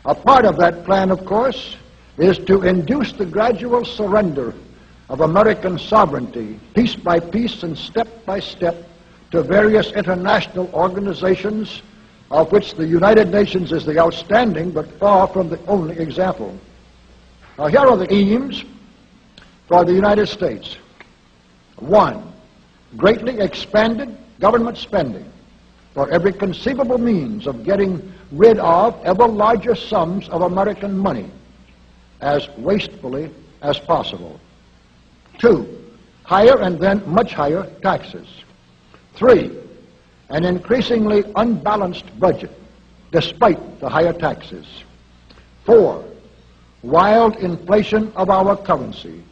A part of that plan, of course, is to induce the gradual surrender of American sovereignty, piece by piece and step by step, to various international organizations, of which the United Nations is the outstanding but far from the only example. Now, here are the aims for the United States. 1, greatly expanded government spending for every conceivable means of getting rid of ever larger sums of American money as wastefully as possible. 2, higher and then much higher taxes. 3, an increasingly unbalanced budget despite the higher taxes. 4, wild inflation of our currency.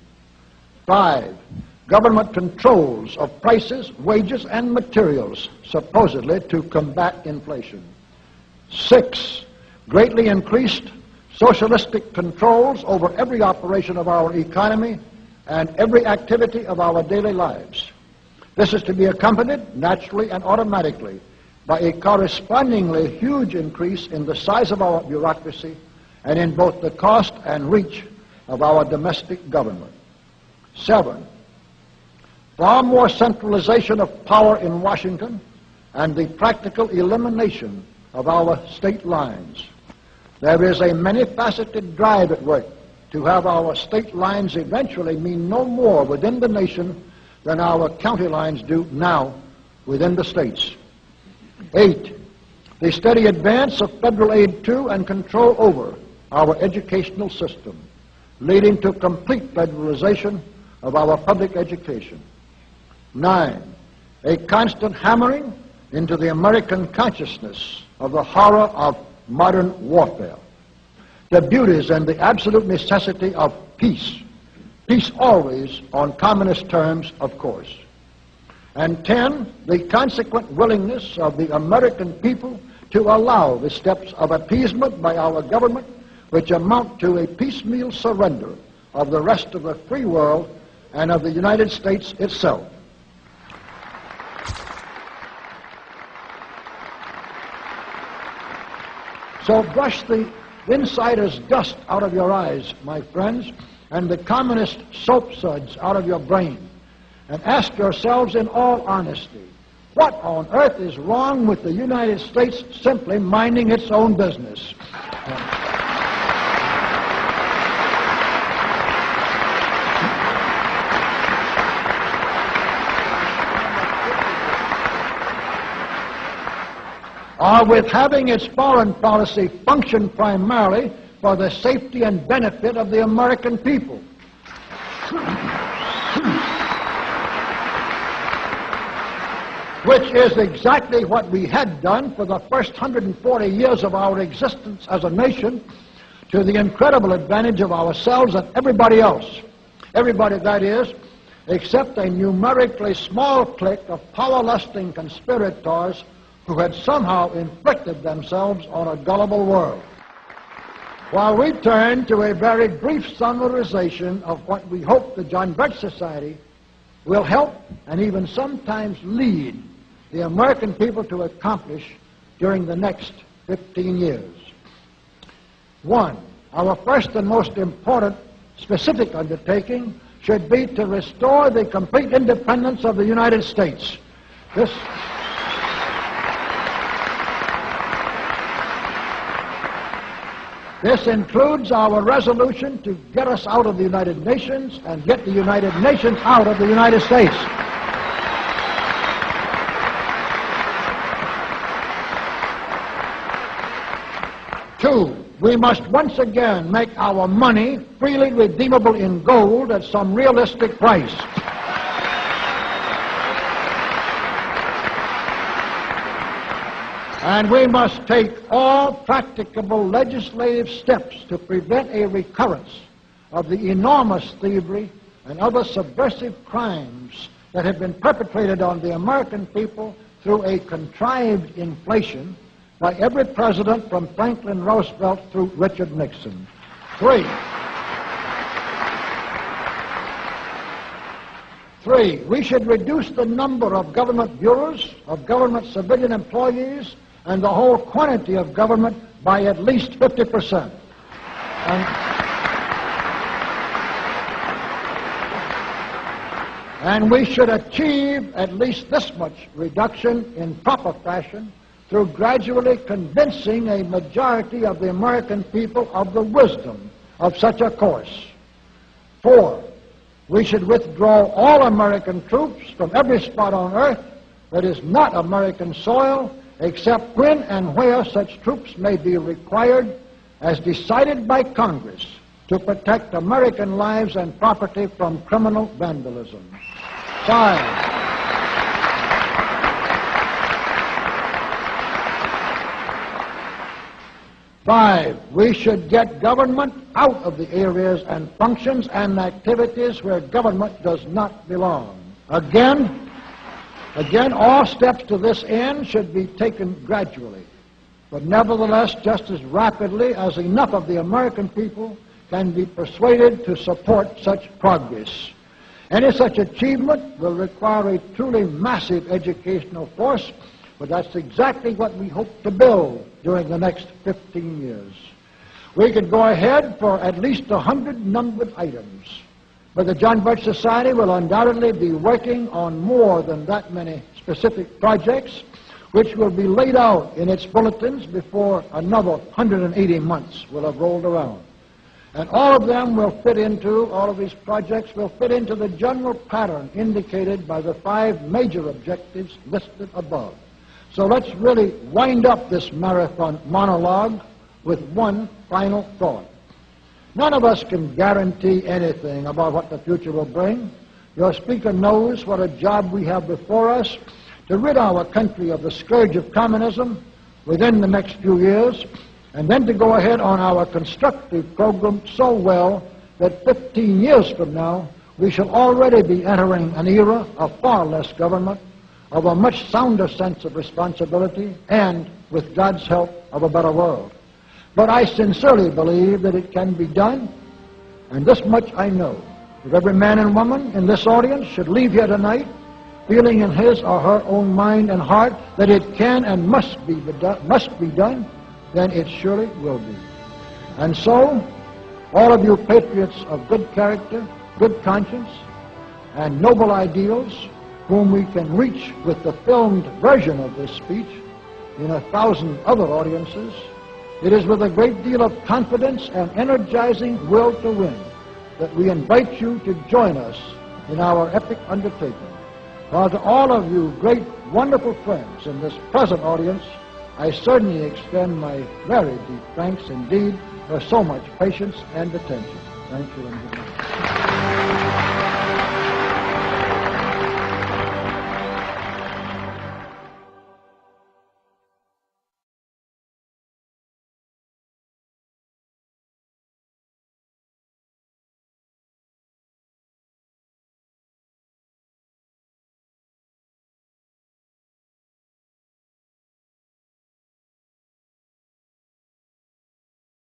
5, government controls of prices, wages, and materials, supposedly to combat inflation. 6, greatly increased socialistic controls over every operation of our economy and every activity of our daily lives. This is to be accompanied, naturally and automatically, by a correspondingly huge increase in the size of our bureaucracy and in both the cost and reach of our domestic government. 7, far more centralization of power in Washington and the practical elimination of our state lines. There is a many-faceted drive at work to have our state lines eventually mean no more within the nation than our county lines do now within the states. 8, the steady advance of federal aid to and control over our educational system, leading to complete federalization of our public education. 9, a constant hammering into the American consciousness of the horror of modern warfare, the beauties and the absolute necessity of peace. Peace always on communist terms, of course. And 10, the consequent willingness of the American people to allow the steps of appeasement by our government which amount to a piecemeal surrender of the rest of the free world and of the United States itself. So brush the insider's dust out of your eyes, my friends, and the communist soap suds out of your brain, and ask yourselves in all honesty, what on earth is wrong with the United States simply minding its own business? Or with having its foreign policy function primarily for the safety and benefit of the American people. Which is exactly what we had done for the first 140 years of our existence as a nation, to the incredible advantage of ourselves and everybody else. Everybody, that is, except a numerically small clique of power-lusting conspirators who had somehow inflicted themselves on a gullible world. While we turn to a very brief summarization of what we hope the John Birch Society will help and even sometimes lead the American people to accomplish during the next 15 years. 1, our first and most important specific undertaking should be to restore the complete independence of the United States. This includes our resolution to get us out of the United Nations and get the United Nations out of the United States. 2, we must once again make our money freely redeemable in gold at some realistic price. And we must take all practicable legislative steps to prevent a recurrence of the enormous thievery and other subversive crimes that have been perpetrated on the American people through a contrived inflation by every president from Franklin Roosevelt through Richard Nixon. 3, we should reduce the number of government bureaus, of government civilian employees, and the whole quantity of government by at least 50%. And we should achieve at least this much reduction in proper fashion through gradually convincing a majority of the American people of the wisdom of such a course. 4, we should withdraw all American troops from every spot on earth that is not American soil, except when and where such troops may be required, as decided by Congress, to protect American lives and property from criminal vandalism. 5, we should get government out of the areas and functions and activities where government does not belong. Again, all steps to this end should be taken gradually, but nevertheless just as rapidly as enough of the American people can be persuaded to support such progress. Any such achievement will require a truly massive educational force, but that's exactly what we hope to build during the next 15 years. We could go ahead for at least 100 numbered items, but the John Birch Society will undoubtedly be working on more than that many specific projects, which will be laid out in its bulletins before another 180 months will have rolled around. And all of these projects will fit into the general pattern indicated by the 5 major objectives listed above. So let's really wind up this marathon monologue with one final thought. None of us can guarantee anything about what the future will bring. Your speaker knows what a job we have before us to rid our country of the scourge of communism within the next few years, and then to go ahead on our constructive program so well that 15 years from now we shall already be entering an era of far less government, of a much sounder sense of responsibility, and, with God's help, of a better world. But I sincerely believe that it can be done, and this much I know, that every man and woman in this audience should leave here tonight feeling in his or her own mind and heart that it can and must be done, then it surely will be. And so, all of you patriots of good character, good conscience, and noble ideals, whom we can reach with the filmed version of this speech in 1,000 other audiences, it is with a great deal of confidence and energizing will to win that we invite you to join us in our epic undertaking. While to all of you great, wonderful friends in this present audience, I certainly extend my very deep thanks indeed for so much patience and attention. Thank you and good night.